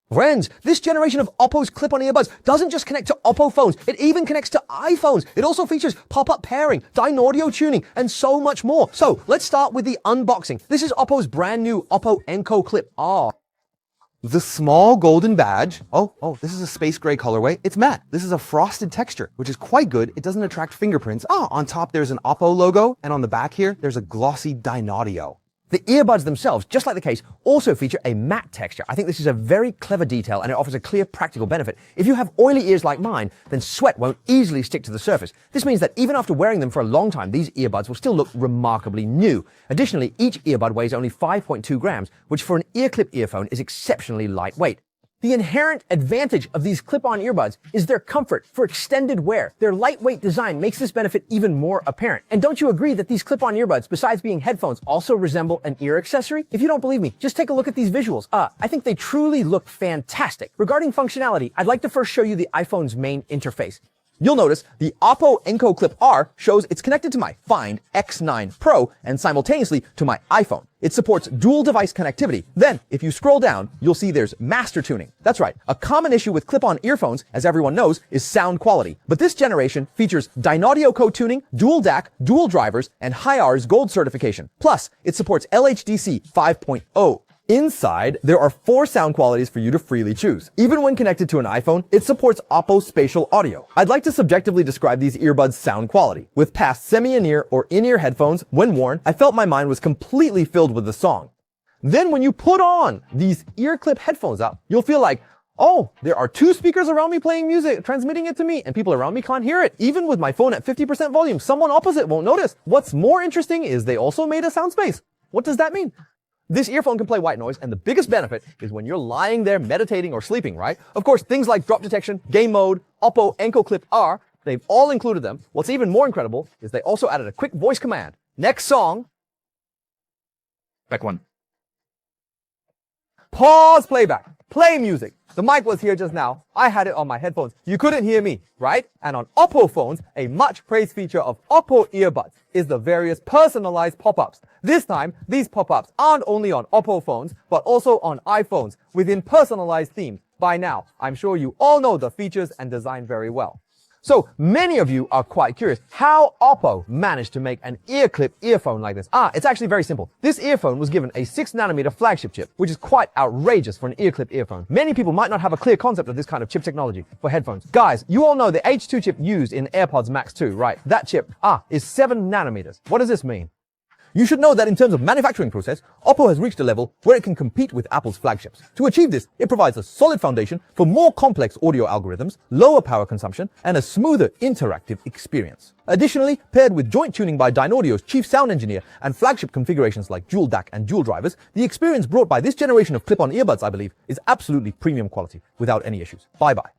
Friends, this generation of OPPO's clip-on earbuds doesn't just connect to OPPO phones, it even connects to iPhones. It also features pop-up pairing, dynaudio tuning, and so much more. So let's start with the unboxing. This is OPPO's brand new OPPO Enco Clip R. The small golden badge. Oh, this is a space gray colorway. It's matte. This is a frosted texture, which is quite good. It doesn't attract fingerprints. On top there's an OPPO logo, and on the back here, there's a glossy dynaudio. The earbuds themselves, just like the case, also feature a matte texture. I think this is a very clever detail and it offers a clear practical benefit. If you have oily ears like mine, then sweat won't easily stick to the surface. This means that even after wearing them for a long time, these earbuds will still look remarkably new. Additionally, each earbud weighs only 5.2 grams, which for an ear clip earphone is exceptionally lightweight. The inherent advantage of these clip-on earbuds is their comfort for extended wear. Their lightweight design makes this benefit even more apparent. And don't you agree that these clip-on earbuds, besides being headphones, also resemble an ear accessory? If you don't believe me, just take a look at these visuals. I think they truly look fantastic. Regarding functionality, I'd like to first show you the iPhone's main interface. You'll notice the OPPO Enco Clip R shows it's connected to my Find X9 Pro and simultaneously to my iPhone. It supports dual device connectivity. Then, if you scroll down, you'll see there's master tuning. That's right. A common issue with clip-on earphones, as everyone knows, is sound quality. But this generation features dynaudio code tuning, dual DAC, dual drivers, and Hi-R's Gold certification. Plus, it supports LHDC 5.0. Inside, there are 4 sound qualities for you to freely choose. Even when connected to an iPhone, it supports OPPO spatial audio. I'd like to subjectively describe these earbuds' sound quality. With past semi-in-ear or in-ear headphones, when worn, I felt my mind was completely filled with the song. Then when you put on these ear clip headphones up, you'll feel like, oh, there are 2 speakers around me playing music, transmitting it to me, and people around me can't hear it. Even with my phone at 50% volume, someone opposite won't notice. What's more interesting is they also made a sound space. What does that mean? This earphone can play white noise, and the biggest benefit is when you're lying there meditating or sleeping, right? Of course, things like drop detection, game mode, OPPO Enco Clip R, they've all included them. What's even more incredible is they also added a quick voice command. Next song. Back one. Pause playback. Play music. The mic was here just now. I had it on my headphones. You couldn't hear me, right? And on OPPO phones, a much praised feature of OPPO earbuds is the various personalized pop-ups. This time, these pop-ups aren't only on OPPO phones, but also on iPhones within personalized themes. By now, I'm sure you all know the features and design very well. So many of you are quite curious how OPPO managed to make an ear clip earphone like this. It's actually very simple. This earphone was given a 6nm flagship chip, which is quite outrageous for an ear clip earphone. Many people might not have a clear concept of this kind of chip technology for headphones. Guys, you all know the H2 chip used in AirPods Max 2, right? That chip, is 7nm. What does this mean? You should know that in terms of manufacturing process, OPPO has reached a level where it can compete with Apple's flagships. To achieve this, it provides a solid foundation for more complex audio algorithms, lower power consumption, and a smoother interactive experience. Additionally, paired with joint tuning by Dynaudio's chief sound engineer and flagship configurations like dual DAC and dual drivers, the experience brought by this generation of clip-on earbuds, I believe, is absolutely premium quality without any issues. Bye-bye.